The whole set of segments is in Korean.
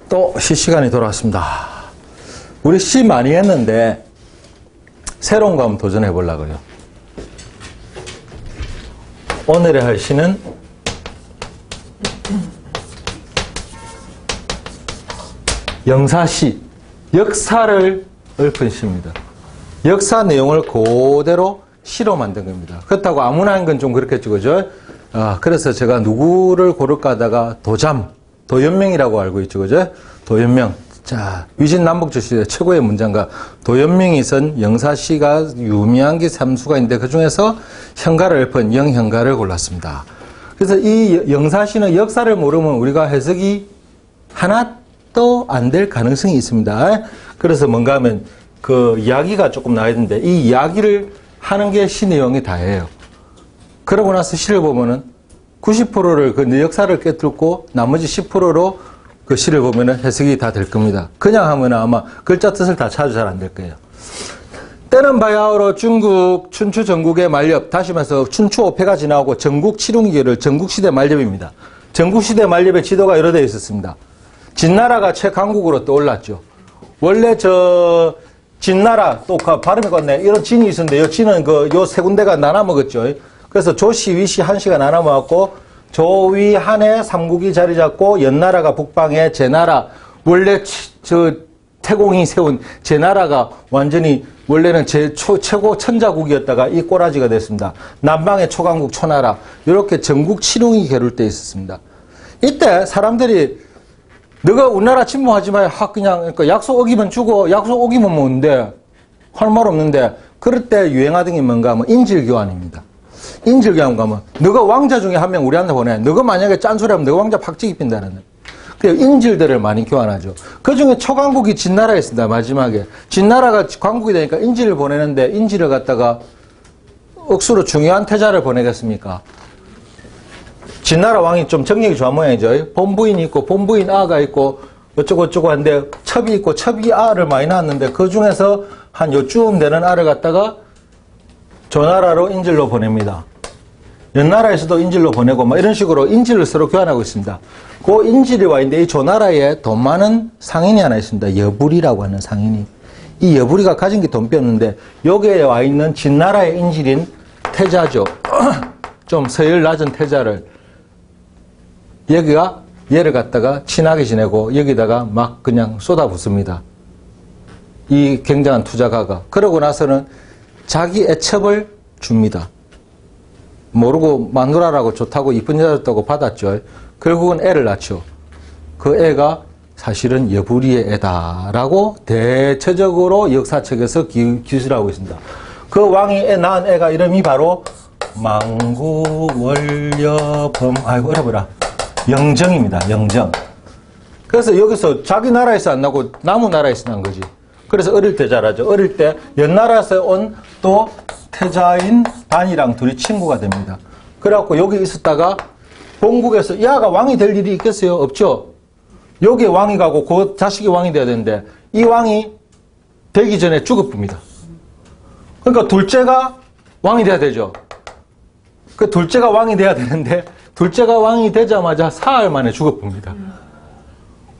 또 실시간이 돌아왔습니다. 우리 시 많이 했는데 새로운 거 한번 도전해 보려고요. 오늘의 할 시는 영사시, 역사를 읊은 시입니다. 역사 내용을 그대로 시로 만든 겁니다. 그렇다고 아무나 한 건 좀 그렇겠죠, 그죠? 그래서 제가 누구를 고를까 하다가 도연명이라고 알고 있죠, 그죠? 도연명. 자, 위진남북조 시대 최고의 문장가 도연명이 쓴 영사시가 유명한 게 3수가 있는데 그 중에서 현가를 읊은 영현가를 골랐습니다. 그래서 이 영사시는 역사를 모르면 우리가 해석이 하나도 안 될 가능성이 있습니다. 그래서 뭔가 하면 그 이야기가 조금 나와야 되는데 이 이야기를 하는 게 시 내용이 다예요. 그러고 나서 시를 보면은 90%를 그 역사를 깨뚫고 나머지 10%로 그 시를 보면은 해석이 다 될 겁니다. 그냥 하면 아마 글자 뜻을 다 찾아 잘 안 될 거예요. 때는 바야흐로 중국 춘추 전국의 만렵, 다시 말해서 춘추 5패가 지나고 전국 칠웅기를 전국시대 만렵입니다. 전국시대 만렵의 지도가 여러 대 있었습니다. 진나라가 최강국으로 떠올랐죠. 원래 진나라, 또 발음이 껐네. 이런 진이 있었는데, 요 진은 요 세 군데가 나눠 먹었죠. 그래서 조시, 위시, 한시가 나눠 먹었고, 조위, 한해, 삼국이 자리 잡고, 연나라가 북방에 제나라, 원래 태공이 세운 제나라가 완전히 원래는 최고 천자국이었다가 이 꼬라지가 됐습니다. 남방의 초강국 초나라, 이렇게 전국 칠웅이 겨룰 때 있었습니다. 이때 사람들이 너가 우리나라 침공하지 마요. 그냥, 그러니까 약속 어기면 주고, 약속 어기면 뭔데? 할 말 없는데, 그럴 때 유행하던 게 뭔가 하면 인질교환입니다. 인질교환 가면, 너가 왕자 중에 한 명 우리한테 보내. 너가 만약에 짠소리 하면 너가 왕자 팍찍이 핀다는. 그래서 인질들을 많이 교환하죠. 그 중에 초강국이 진나라였습니다. 마지막에. 진나라가 강국이 되니까 인질을 보내는데, 인질을 갖다가 억수로 중요한 태자를 보내겠습니까? 진나라 왕이 좀 정력이 좋은 모양이죠. 본부인이 있고 본부인 아가 있고 어쩌고저쩌고 한데 첩이 있고 첩이 아를 많이 낳았는데 그 중에서 한 요쯤 되는 아를 갖다가 조나라로 인질로 보냅니다. 연나라에서도 인질로 보내고 막 이런 식으로 인질을 서로 교환하고 있습니다. 그 인질이 와 있는데 이 조나라에 돈 많은 상인이 하나 있습니다. 여불이라고 하는 상인이. 이 여불이가 가진 게 돈뼈였는데 여기에 와 있는 진나라의 인질인 태자죠. 좀 서열 낮은 태자를 여기가 얘를 갖다가 친하게 지내고 여기다가 막 그냥 쏟아붓습니다. 이 굉장한 투자가가. 그러고 나서는 자기 애첩을 줍니다. 모르고 마누라라고 좋다고 이쁜 여자였다고 받았죠. 결국은 애를 낳죠. 그 애가 사실은 여부리의 애다라고 대체적으로 역사책에서 기술하고 있습니다. 그 왕이 낳은 애가 이름이 바로 망구월려범, 아이고 어려워라. 영정입니다. 영정. 그래서 여기서 자기 나라에서 안 나고 남의 나라에서 난 거지. 그래서 어릴 때 자라죠. 어릴 때 연나라에서 온 또 태자인 반이랑 둘이 친구가 됩니다. 그래갖고 여기 있었다가 본국에서 야가 왕이 될 일이 있겠어요? 없죠. 여기에 왕이 가고 그 자식이 왕이 돼야 되는데 이 왕이 되기 전에 죽어봅니다. 그러니까 둘째가 왕이 돼야 되죠. 그 둘째가 왕이 돼야 되는데 둘째가 왕이 되자마자 사흘 만에 죽어봅니다.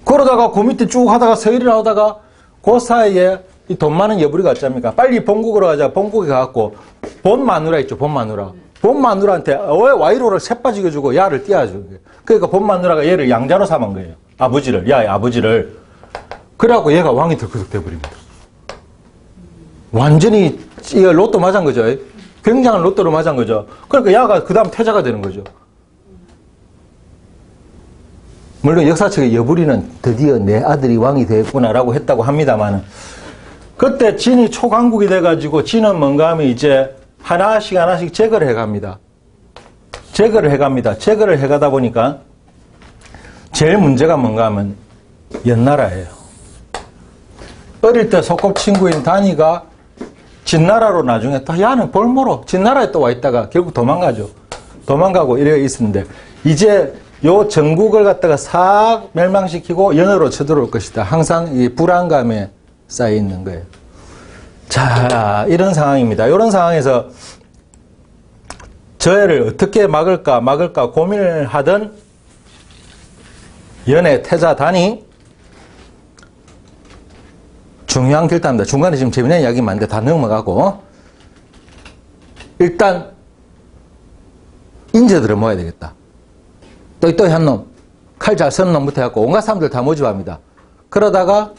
그러다가 그 밑에 쭉 하다가 서열이 나오다가 그 사이에 이 돈 많은 여부리가 어쩝니까? 빨리 본국으로 가자. 본국에 가갖고 본 마누라 있죠. 본 마누라. 본 마누라한테 왜 와이로를 새빠지게 주고 야를 띄워주는 거예요. 그러니까 본 마누라가 얘를 양자로 삼은 거예요. 아버지를. 야의 아버지를. 그래갖고 얘가 왕이 덜커덕 돼버립니다. 완전히 로또 맞은 거죠. 굉장한 로또로 맞은 거죠. 그러니까 야가 그 다음 태자가 되는 거죠. 물론 역사책에 여부리는 드디어 내 아들이 왕이 되었구나라고 했다고 합니다만 그때 진이 초강국이 돼가지고 진은 뭔가 하면 이제 하나씩 하나씩 제거를 해갑니다. 제거를 해갑니다. 제거를 해가다 보니까 제일 문제가 뭔가 하면 연나라예요. 어릴 때 소꿉친구인 단이가 진나라로 나중에 또 야는 볼모로 진나라에 또 와 있다가 결국 도망가죠. 도망가고 이래 있었는데 이제 요 전국을 갖다가 싹 멸망시키고 연으로 쳐들어올 것이다. 항상 이 불안감에 쌓여 있는 거예요. 자, 이런 상황입니다. 이런 상황에서 저 애를 어떻게 막을까 고민을 하던 연애 태자단이 중요한 결단입니다. 중간에 지금 재미난 이야기 많은데 다 넘어가고, 일단, 인재들을 모아야 되겠다. 또한 놈, 칼 잘 쓰는 놈부터 해갖고 온갖 사람들 다 모집합니다. 그러다가,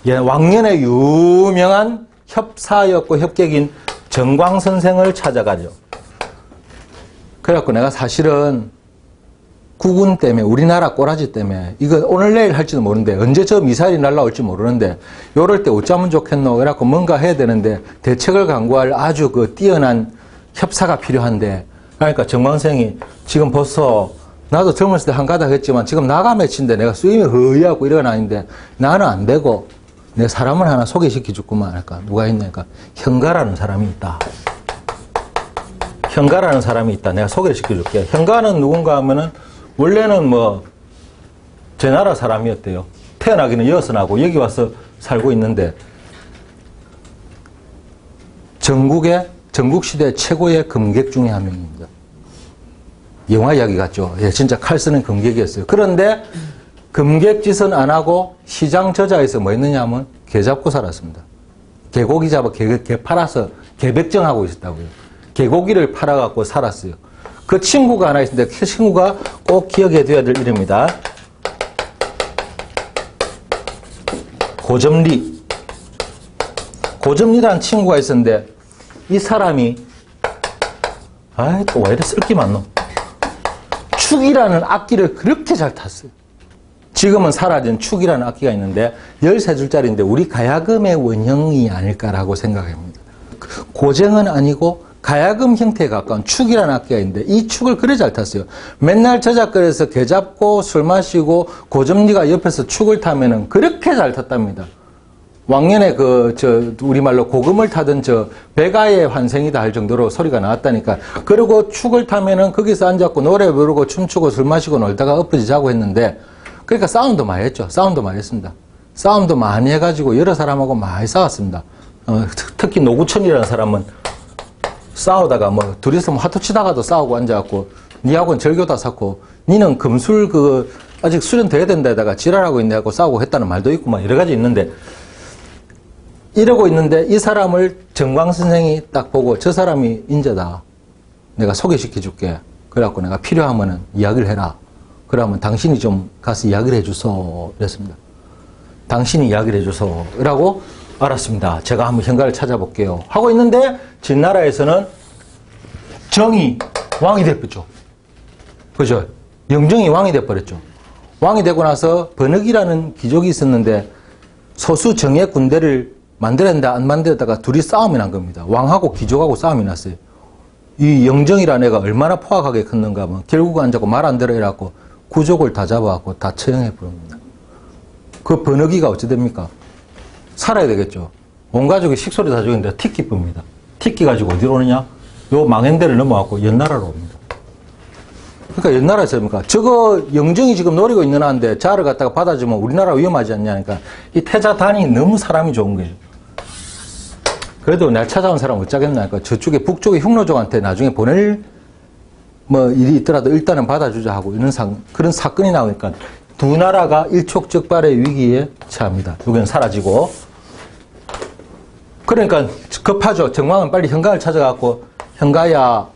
왕년에 유명한 협사였고 협객인 정광 선생을 찾아가죠. 그래갖고 내가 사실은 국군 때문에, 우리나라 꼬라지 때문에, 이거 오늘 내일 할지도 모르는데, 언제 저 미사일이 날라올지 모르는데, 요럴 때 어쩌면 좋겠노? 그래갖고 뭔가 해야 되는데, 대책을 강구할 아주 그 뛰어난 협사가 필요한데, 그러니까 정광생이 지금 벌써, 나도 젊었을 때 한 가닥 했지만, 지금 나가 맺힌데 내가 수임이 허이하고 이런 아닌데, 나는 안 되고, 내 사람을 하나 소개시켜 줬구만. 그러니까 누가 있냐니까, 현가라는 사람이 있다. 현가라는 사람이 있다. 내가 소개를 시켜줄게. 현가는 누군가 하면은, 원래는 뭐, 제 나라 사람이었대요. 태어나기는 여선하고 여기 와서 살고 있는데, 전국시대 최고의 금객 중에 한 명입니다. 영화 이야기 같죠? 예, 진짜 칼 쓰는 금객이었어요. 그런데, 금객짓은 안 하고 시장 저자에서 뭐 했느냐 하면 개 잡고 살았습니다. 개고기 잡아 개 팔아서 개백정하고 있었다고요. 개고기를 팔아갖고 살았어요. 그 친구가 하나 있는데 그 친구가 꼭 기억해 둬야 될 이름입니다. 고점리. 고점리라는 친구가 있었는데 이 사람이 또 왜 이래 쓸기 많노? 축이라는 악기를 그렇게 잘 탔어요. 지금은 사라진 축이라는 악기가 있는데 13줄짜리인데 우리 가야금의 원형이 아닐까라고 생각합니다. 고쟁은 아니고 가야금 형태에 가까운 축이라는 악기가 있는데 이 축을 그래 잘 탔어요. 맨날 저작거리에서 개 잡고 술 마시고 고점리가 옆에서 축을 타면은 그렇게 잘 탔답니다. 왕년에 우리말로 고금을 타던 배가의 환생이다 할 정도로 소리가 나왔다니까. 그리고 축을 타면은 거기서 앉았고 노래 부르고 춤추고 술 마시고 놀다가 엎어지 자고 했는데 그러니까 싸움도 많이 했죠. 싸움도 많이 했습니다. 싸움도 많이 해가지고 여러 사람하고 많이 싸웠습니다. 특히 노구천이라는 사람은 싸우다가 뭐 둘이서 화투 치다가도 싸우고 앉아갖고 니하고는 절교다 샀고 니는 금술 아직 수련 돼야 된다에다가 지랄하고 있네 하고 싸우고 했다는 말도 있고 막 여러 가지 있는데 이러고 있는데 이 사람을 정광 선생이 딱 보고 저 사람이 인재다. 내가 소개시켜 줄게. 그래갖고 내가 필요하면은 이야기를 해라. 그러면 당신이 좀 가서 이야기를 해주소. 이랬습니다. 당신이 이야기를 해주소. 라고 알았습니다. 제가 한번 현가를 찾아볼게요. 하고 있는데 진나라에서는 정이 왕이 돼버렸죠. 그죠? 영정이 왕이 돼버렸죠. 왕이 되고 나서 번역이라는 귀족이 있었는데 소수 정예 군대를 만들어야 된다 안 만들었다가 둘이 싸움이 난 겁니다. 왕하고 귀족하고 싸움이 났어요. 이 영정이라는 애가 얼마나 포악하게 컸는가 하면 결국 앉아고 말 안 들어 이래갖고 구족을 다 잡아갖고 다 처형해 버립니다. 그 번역이가 어찌 됩니까? 살아야 되겠죠. 온 가족이 식소리 다 죽였는데 티끼 뿝니다. 티끼 가지고 어디로 오느냐? 요 망연대를 넘어갖고 연나라로 옵니다. 그러니까 연나라에서 뭡니까? 저거 영정이 지금 노리고 있는 한데 자를 갖다가 받아주면 우리나라 위험하지 않냐니까 이 태자단이 너무 사람이 좋은 거죠. 그래도 날 찾아온 사람 어쩌겠나니까 저쪽에 북쪽에 흉노족한테 나중에 보낼 뭐 일이 있더라도 일단은 받아주자 하고 이런 그런 사건이 나오니까 두 나라가 일촉즉발의 위기에 처합니다. 여기는 사라지고. 그러니까 급하죠. 정왕은 빨리 현가를 찾아갖고 현가야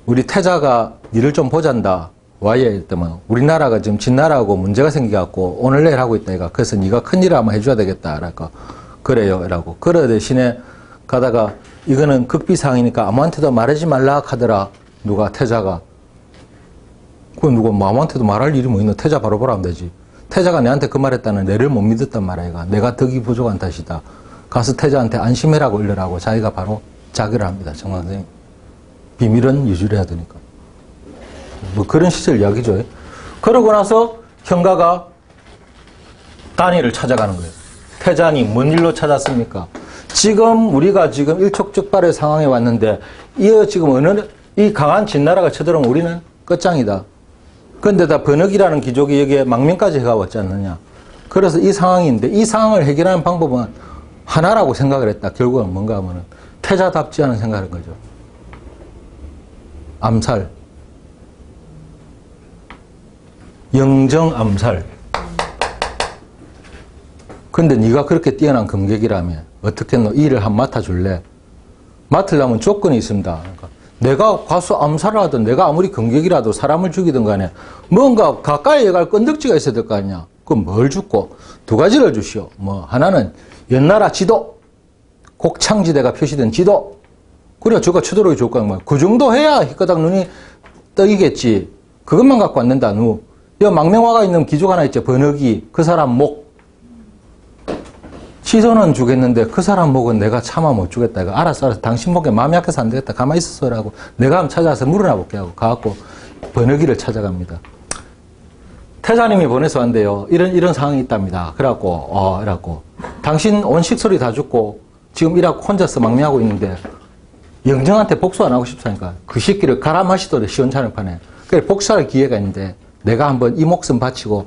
우리 태자가 니를 좀 보잔다. 와야 했더만 우리나라가 지금 진나라하고 문제가 생겨갖고 오늘 내일 하고 있다. 얘가. 그래서 네가 큰일을 한번 해줘야 되겠다. 라고 그래요. 라고. 그러 대신에 가다가 이거는 극비사항이니까 아무한테도 말하지 말라 하더라. 누가 태자가. 그건 누가 뭐 아무한테도 말할 일이 뭐 있노. 태자 바로 보라 하면 되지. 태자가 내한테 그 말했다는 내를 못 믿었단 말이야. 내가 덕이 부족한 탓이다. 가서 태자한테 안심해라고 일러라고 자기가 바로 자결을 합니다. 정황선생님. 비밀은 유지해야 되니까. 뭐 그런 시절 이야기죠. 그러고 나서 현가가 단이를 찾아가는 거예요. 태자니 뭔 일로 찾았습니까? 지금 우리가 지금 일촉즉발의 상황에 왔는데 지금 이 강한 진나라가 쳐들어오면 우리는 끝장이다. 그런데 다 번역이라는 귀족이 여기에 망명까지 해가 왔지 않느냐. 그래서 이 상황인데 이 상황을 해결하는 방법은 하나라고 생각을 했다. 결국은 뭔가 하면은 태자답지 않은 생각을 한 거죠. 암살. 영정 암살. 근데 네가 그렇게 뛰어난 검객이라며 어떻게 너 일을 한 맡아줄래? 맡으려면 조건이 있습니다. 그러니까 내가 가서 암살을 하든 내가 아무리 검객이라도 사람을 죽이든 간에 뭔가 가까이에 갈 건덕지가 있어야 될 거 아니야. 그럼 뭘 죽고? 두 가지를 주시오. 뭐 하나는 연나라 지도, 곡창지대가 표시된 지도. 그래야 저가 쳐들어오기 좋을 거 아니야. 그 정도 해야 희끄닥 눈이 떠이겠지. 그것만 갖고 안 된다. 누. 여 망명화가 있는 기족 하나 있죠. 번역이. 그 사람 목. 시선은 주겠는데 그 사람 목은 내가 차마 못 주겠다. 이거 알았어. 당신 목에 마음이 약해서 안 되겠다. 가만히 있었어라고. 내가 한번 찾아서 물어나 볼게 하고 가갖고 번역기를 찾아갑니다. 태자님이 보내서 왔는데요. 이런 상황이 있답니다. 그래갖고 당신 온 식솔이 다 죽고 지금 이라고 혼자서 망명하고 있는데 영정한테 복수 안 하고 싶다니까. 그 새끼를 갈아 마시도록 시원찮을 판에. 그래 복수할 기회가 있는데 내가 한번 이 목숨 바치고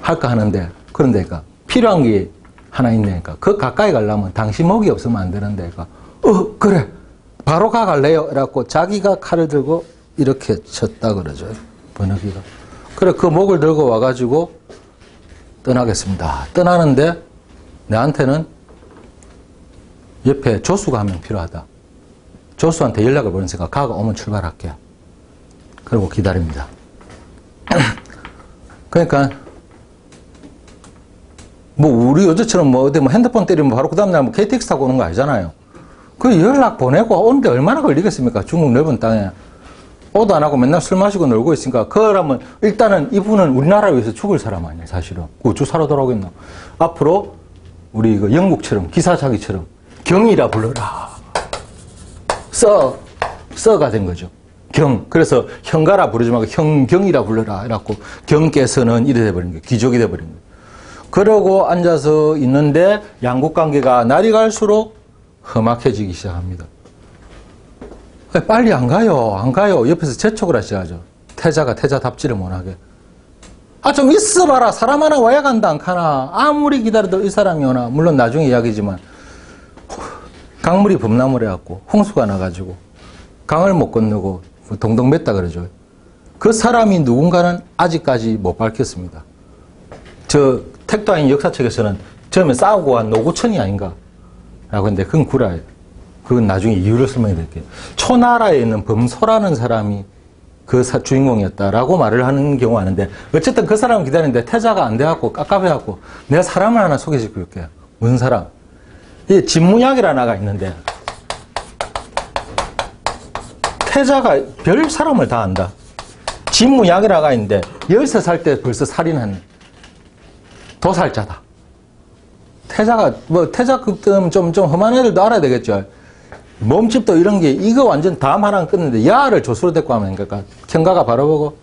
할까 하는데 그런데니까 필요한 게 하나 있네니까. 그 가까이 가려면 당신 목이 없으면 안 되는데 그래 바로 가갈래요. 그래갖고 자기가 칼을 들고 이렇게 쳤다 그러죠. 번역기가. 그래 그 목을 들고 와가지고 떠나겠습니다. 떠나는데 내한테는 옆에 조수가 한 명 필요하다. 조수한테 연락을 보내니까 가가 오면 출발할게. 그리고 기다립니다. 그러니까 뭐 우리 요즘처럼 뭐 어디 뭐 핸드폰 때리면 바로 그 다음날 뭐 KTX 타고 오는 거 아니잖아요. 그 연락 보내고 오는데 얼마나 걸리겠습니까? 중국 넓은 땅에. 오도 안 하고 맨날 술 마시고 놀고 있으니까 그러면 일단은 이분은 우리나라를 위해서 죽을 사람 아니에요. 사실은. 어쩌 살아 돌아오겠노. 앞으로 우리 이거 영국처럼 기사자기처럼 경이라 불러라. 써가 된 거죠. 경. 그래서 형가라 부르지 말고 형경이라 불러라. 이래갖고 경께서는 이래 돼버린 거예요. 귀족이 돼버린 거예요. 그러고 앉아서 있는데 양국 관계가 날이 갈수록 험악해지기 시작합니다. 빨리 안 가요. 옆에서 재촉을 하셔야죠. 태자가 태자답지를 못하게. 좀 있어봐라. 사람 하나 와야 간다 안 가나. 아무리 기다려도 이 사람이 오나. 물론 나중에 이야기지만 강물이 범람을 해갖고 홍수가 나가지고 강을 못 건너고 동동 맸다 그러죠. 그 사람이 누군가는 아직까지 못 밝혔습니다. 저 택도아인 역사책에서는 처음에 싸우고 간 노구천이 아닌가 라고 했는데 그건 구라예요. 그건 나중에 이유를 설명해 드릴게요. 초나라에 있는 범소라는 사람이 그 주인공이었다라고 말을 하는 경우가 많은데 어쨌든 그 사람을 기다리는데 태자가 안 돼갖고 깝깝해갖고 내가 사람을 하나 소개시켜 줄게요. 무슨 사람? 이 진무약이라는 아가 있는데 태자가 별 사람을 다 안다. 진무약이라는 아가 있는데 13살 때 벌써 살인한 도살자다. 태자가 태자급 때는 좀 험한 애들도 알아야 되겠죠. 몸집도 이런 게 이거 완전 다음 하나는 끊는데 야를 조수로 데리고 하면 그러니까 경가가 바로 보고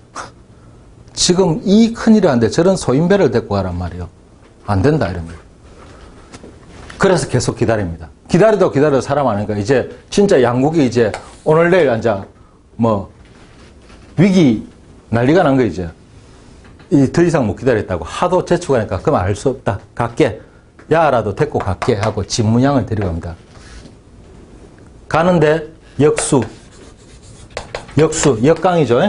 지금 이 큰일이 안 돼. 저런 소인배를 데리고 가란 말이에요. 안 된다 이런 거예요. 그래서 계속 기다립니다. 기다려도 사람 안 하니까 이제 진짜 양국이 이제 오늘 내일 앉아 뭐 위기 난리가 난 거 이제 더 이상 못 기다렸다고 하도 재촉하니까 그럼 알 수 없다. 갈게. 야라도 데리고 갈게 하고 진문양을 데려갑니다. 가는데 역강이죠.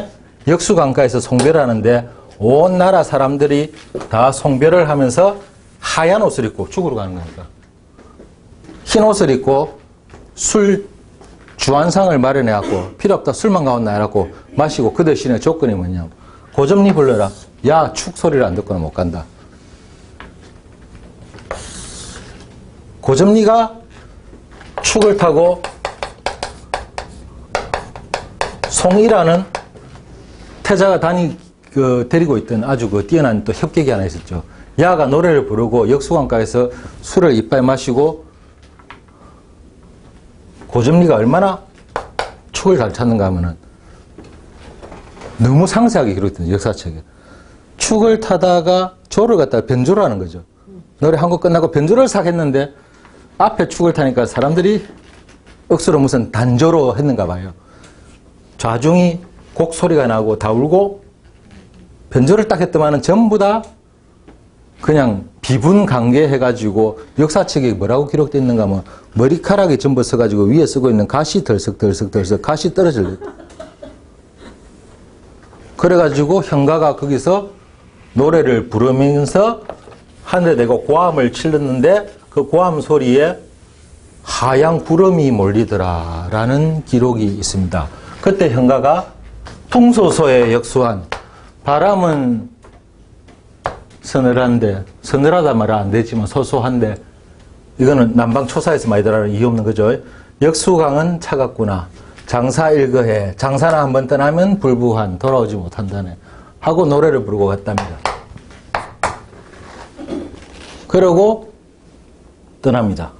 역수강가에서 송별을 하는데 온 나라 사람들이 다 송별을 하면서 하얀 옷을 입고 죽으러 가는 거니까. 흰 옷을 입고 술 주안상을 마련해갖고 필요 없다 술만 가온나 해갖고 마시고 그 대신에 조건이 뭐냐면 고점리 불러라. 야 축 소리를 안 듣고는 못 간다. 고점리가 축을 타고 송이라는 태자가 데리고 있던 아주 뛰어난 또 협객이 하나 있었죠. 야가 노래를 부르고 역수강가에서 술을 이빨 마시고 고점리가 얼마나 축을 잘 찾는가 하면은 너무 상세하게 기록된 역사책에 축을 타다가 조를 갖다가 변조를 하는 거죠. 노래 한 곡 끝나고 변조를 싹 했는데 앞에 축을 타니까 사람들이 억수로 무슨 단조로 했는가 봐요. 좌중이 곡 소리가 나고 다 울고 변조를 딱 했더만은 전부 다 그냥 비분 관계 해가지고 역사책에 뭐라고 기록되어 있는가 하면 머리카락이 전부 써가지고 위에 쓰고 있는 가시 덜썩 가시 떨어질 그래가지고 형가가 거기서 노래를 부르면서 하늘에 대고 고함을 질렀는데 그 고함 소리에 하얀 구름이 몰리더라라는 기록이 있습니다. 그때 현가가 풍소소에 역수한 바람은 서늘한데 서늘하다 말은 안 되지만 소소한데 이거는 남방초사에서 많이 들어가는 이유 없는 거죠. 역수강은 차갑구나. 장사일거해. 장사나 한번 떠나면 불부한 돌아오지 못한다네. 하고 노래를 부르고 갔답니다. 그러고 떠납니다.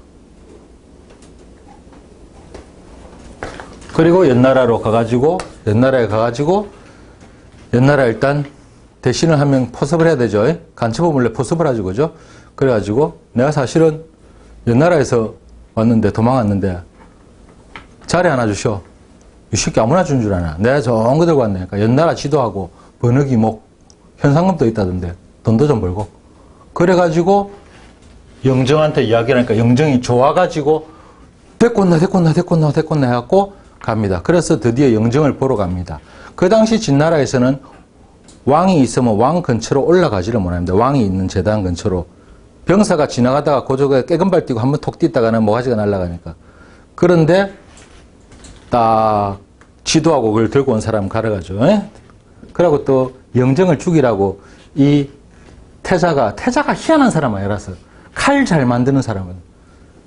그리고 연나라로 가가지고 연나라 일단 대신을 한 명 포섭을 해야 되죠. 간첩을 몰래 포섭을 하죠. 그죠? 그래가지고 내가 사실은 연나라에서 왔는데 도망왔는데 자리 하나 주셔. 이 새끼 아무나 준 줄 아나. 내가 좋은 거 들고 왔네. 그러니까 연나라 지도하고 번역이 뭐 현상금도 있다던데 돈도 좀 벌고. 그래가지고 영정한테 이야기하니까 영정이 좋아가지고 데꼬나 해갖고 갑니다. 그래서 드디어 영정을 보러 갑니다. 그 당시 진나라에서는 왕이 있으면 왕 근처로 올라가지를 못합니다. 왕이 있는 제단 근처로. 병사가 지나가다가 고조가 깨금발 뛰고 한번 톡 뛰다가는 모가지가 날아가니까. 그런데 딱 지도하고 그걸 들고 온 사람 가려가죠. 그러고 또 영정을 죽이라고 이 태자가 희한한 사람 아니라서 칼 잘 만드는 사람은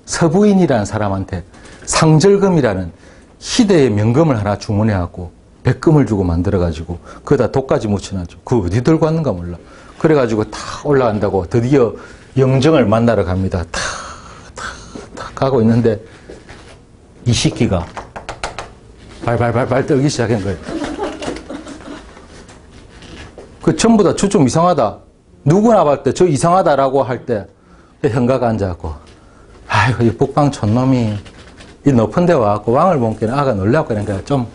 서부인이라는 사람한테 상절금이라는 희대의 명금을 하나 주문해갖고 백금을 주고 만들어가지고 그거다 독까지 묻혀놨죠. 그거 어디 들고 왔는가 몰라. 그래가지고 다 올라간다고 드디어 영정을 만나러 갑니다. 탁 가고 있는데 이 새끼가 발발발발 떨기 시작한 거예요. 그 전부 다 저 좀 이상하다. 누구나 볼 때 저 이상하다라고 할 때 현가가 앉아갖고 아이고 이 북방 촌놈이 이 높은 데 와갖고 왕을 본게는 아가 놀라고 그러니까 좀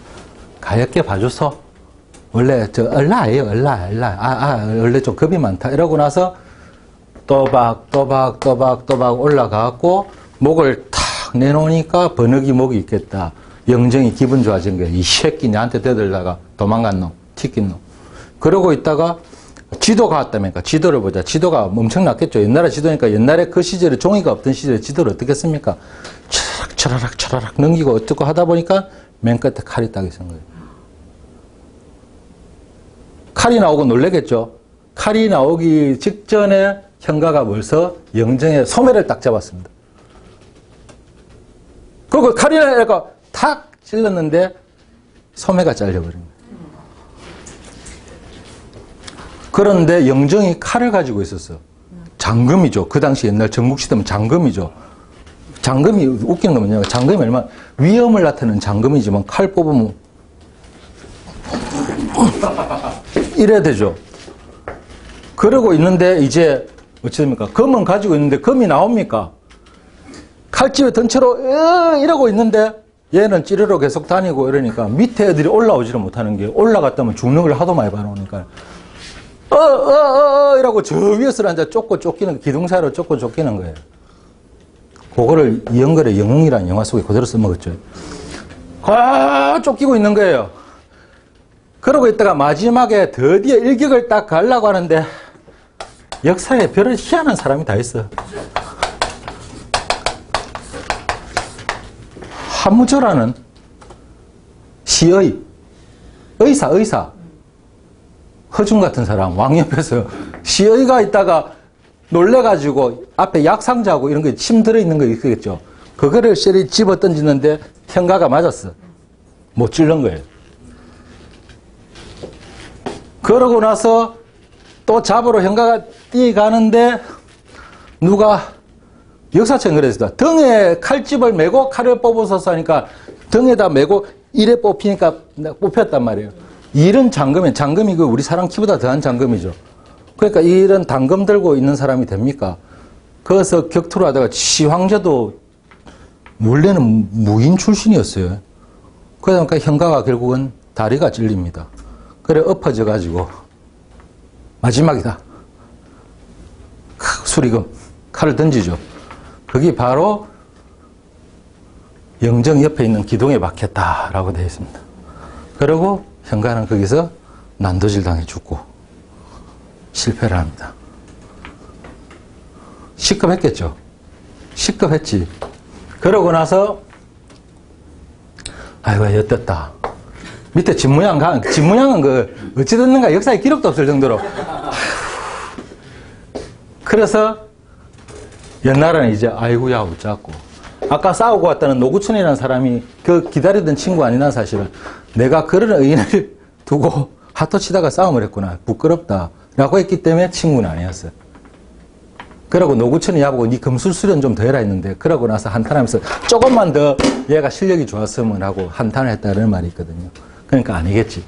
가볍게 봐줘서 원래 저 얼라예요 얼라 원래 좀 겁이 많다 이러고 나서 또박 올라가갖고 목을 탁 내놓으니까 번역이 목이 있겠다. 영정이 기분 좋아진 거예요. 이 새끼 내한테 대들다가 도망간 놈, 튀긴 놈. 그러고 있다가 지도가 왔다니까 지도를 보자. 지도가 엄청났겠죠. 옛날에 지도니까 옛날에 그 시절에 종이가 없던 시절에 지도를 어떻게 했습니까? 차라락 넘기고 어쩌고 하다 보니까 맨 끝에 칼이 딱 있은 거예요. 칼이 나오고 놀래겠죠. 칼이 나오기 직전에 현가가 벌써 영정의 소매를 딱 잡았습니다. 그리고 칼이 나니까 탁 찔렀는데 소매가 잘려버린 거예요. 그런데 영정이 칼을 가지고 있었어. 장금이죠. 그 당시 옛날 전국시대면 장금이죠. 장금이 웃긴 건 뭐냐면 장금이 얼마나 위험을 나타내는 장금이지만 칼 뽑으면 이래야 되죠. 그러고 있는데 이제 어찌됩니까? 검은 가지고 있는데 검이 나옵니까? 칼집에 던처로 이러고 있는데 얘는 찌르러 계속 다니고 이러니까 밑에 애들이 올라오지를 못하는 게 올라갔다면 죽는 걸 하도 많이 봐놓으니까 이라고 저 위에서 앉아 쫓기는 기둥사로 쫓기는 거예요. 그거를 이영걸의 영웅이라는 영화 속에 그대로 써먹었죠. 쫓기고 있는 거예요. 그러고 있다가 마지막에 드디어 일격을 딱 가려고 하는데 역사에 별을 희한한 사람이 다 있어. 하무조라는 시의 의사 허중 같은 사람 왕 옆에서 시의가 있다가 놀래가지고 앞에 약상자하고 이런 거 침 들어있는 거 있겠죠. 그거를 쇠리 집어 던지는데 현가가 맞았어. 못 찔른 거예요. 그러고 나서 또 잡으러 현가가 뛰어가는데 누가 역사책에 그랬습니다. 등에 칼집을 메고 칼을 뽑아서 하니까 등에다 메고 이래 뽑히니까 뽑혔단 말이에요. 이런 장금이 그 우리 사람 키보다 더한 장금이죠. 그러니까 이런 단검 들고 있는 사람이 됩니까? 그래서 격투를 하다가 시황제도 원래는 무인 출신이었어요. 그러니까 현가가 결국은 다리가 찔립니다. 그래 엎어져 가지고 마지막이다. 수리금 칼을 던지죠. 그게 바로 영정 옆에 있는 기둥에 박혔다라고 되어 있습니다. 그리고 현가는 거기서 난도질 당해 죽고 실패를 합니다. 시급했겠죠. 시급했지. 그러고 나서 아이고 엿됐다. 밑에 집무양은 그 어찌 됐는가 역사에 기록도 없을 정도로. 그래서 옛날에는 이제 아이고야 웃자고. 아까 싸우고 왔다는 노구춘이라는 사람이 그 기다리던 친구 아니나 사실은. 내가 그런 의인을 두고 하토 치다가 싸움을 했구나. 부끄럽다. 라고 했기 때문에 친구는 아니었어요. 그러고 노구춘이 야보고 니 금술수련 좀 더 해라 했는데 그러고 나서 한탄하면서 조금만 더 얘가 실력이 좋았으면 하고 한탄을 했다는 말이 있거든요. 그러니까 아니겠지.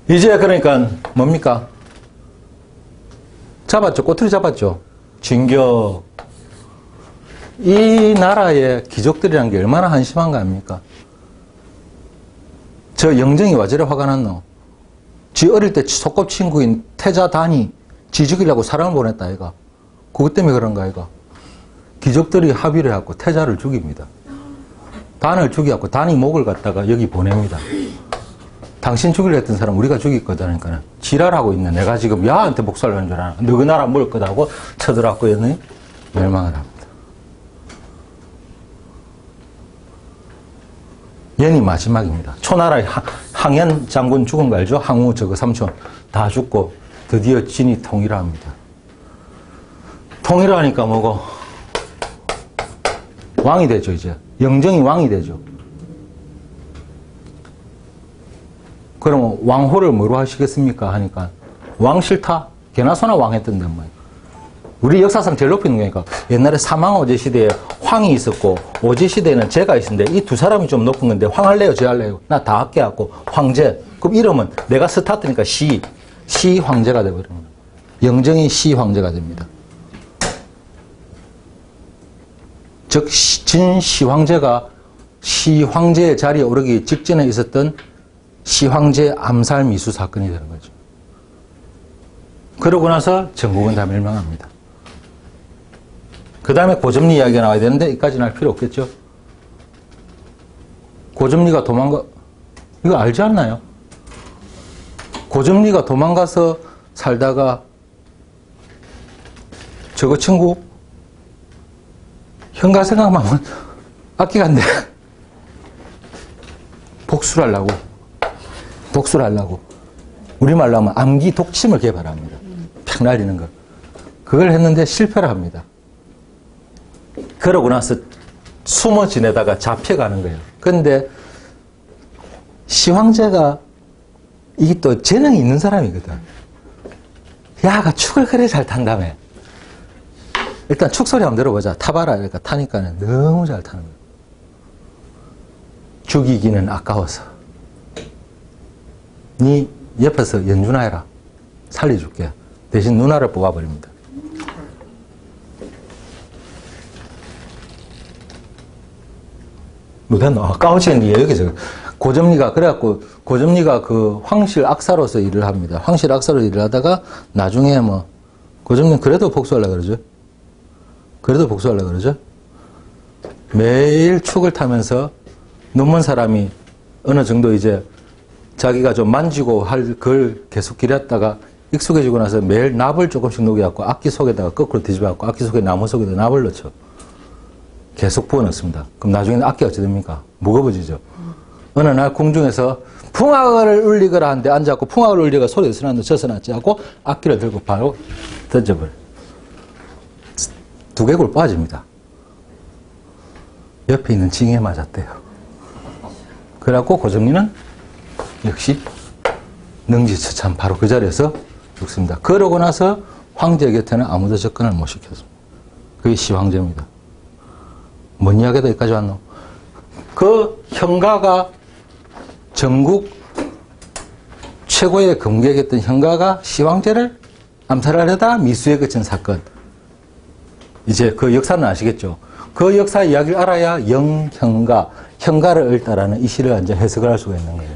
이제 그러니까 뭡니까? 잡았죠. 꼬투리 잡았죠. 진격. 이 나라의 귀족들이란 게 얼마나 한심한 거 아닙니까? 저 영정이 와 저래 화가 났노? 지 어릴 때 소꿉친구인 태자 단이 지 죽이려고 사람을 보냈다 아이가. 그것 때문에 그런가 아이가. 귀족들이 합의를 하고 태자를 죽입니다. 단을 죽여갖고 단이 목을 갖다가 여기 보냅니다. 당신 죽이려 했던 사람 우리가 죽일 거다. 그러니까 지랄하고 있네. 내가 지금 야한테 복수하려고 하는 줄 아나. 너그 나라 먹을 거다 하고 쳐들어갖고 했더니 멸망을 합니다. 얘니 마지막입니다. 초나라의 항현 장군 죽은 거 알죠? 항우 저거 삼촌 다 죽고 드디어 진이 통일합니다. 통일하니까 뭐고 왕이 되죠. 이제 영정이 왕이 되죠. 그러면 왕호를 뭐로 하시겠습니까? 하니까 왕 싫다. 개나소나 왕 했던데 뭐. 우리 역사상 제일 높은 거니까 옛날에 사망오제 시대에 황이 있었고 오제 시대에는 제가 있었는데 이 두 사람이 좀 높은 건데 황 할래요? 제 할래요? 나 다 할게 하고 황제. 그럼 이름은 내가 스타트니까 시 황제가 되버리는 거예요. 영정이 시 황제가 됩니다. 즉 진시 황제가 시 황제의 자리에 오르기 직전에 있었던 시 황제 암살 미수 사건이 되는 거죠. 그러고 나서 전국은 다 멸망합니다. 그 다음에 고점리 이야기가 나와야 되는데 이까지는 할 필요 없겠죠. 고점리가 이거 알지 않나요? 고점리가 도망가서 살다가 저거 친구 현가 생각만 하면 악기가 안 돼. 복수를 하려고. 우리말로 하면 암기 독침을 개발합니다. 팍 날리는 거. 그걸 했는데 실패를 합니다. 그러고 나서 숨어 지내다가 잡혀가는 거예요. 그런데 시황제가 이게 또 재능이 있는 사람이거든. 야가 축을 그래 잘 탄다며. 일단 축 소리 한번 들어보자. 타봐라. 그러니까 타니까 너무 잘 타는 거예요. 죽이기는 아까워서. 네 옆에서 연주나 해라. 살려줄게. 대신 누나를 뽑아버립니다. 못했노? 까우치겠네. 여기서. 고점리가, 그래갖고, 고점리가 그 황실 악사로서 일을 합니다. 황실 악사로 일을 하다가, 나중에 뭐, 고점리는 그래도 복수하려고 그러죠? 매일 축을 타면서, 눈먼 사람이 어느 정도 이제, 자기가 좀 만지고 할 걸 계속 기렸다가, 익숙해지고 나서 매일 납을 조금씩 녹여갖고, 악기 속에다가 거꾸로 뒤집어갖고, 악기 속에 나무 속에다 납을 넣죠. 계속 부어넣습니다. 그럼 나중에는 악기가 어찌 됩니까? 무거워지죠. 어느 날 궁중에서 풍악을 울리거라 하는데 앉아갖고 풍악을 울리거라 소리를 쓰는데 젖어놨지 하고 악기를 들고 바로 던져버려. 두개골 빠집니다. 옆에 있는 징에 맞았대요. 그래갖고 고정리는 역시 능지처참 바로 그 자리에서 죽습니다. 그러고 나서 황제 곁에는 아무도 접근을 못 시켰습니다. 그게 시황제입니다. 뭔 이야기다 여기까지 왔노? 그 현가가 전국 최고의 검객이었던 현가가 시황제를 암살하려다 미수에 그친 사건. 이제 그 역사는 아시겠죠? 그 역사 이야기를 알아야 영현가, 현가를 읊다라는 이 시를 이제 해석을 할 수가 있는 거예요.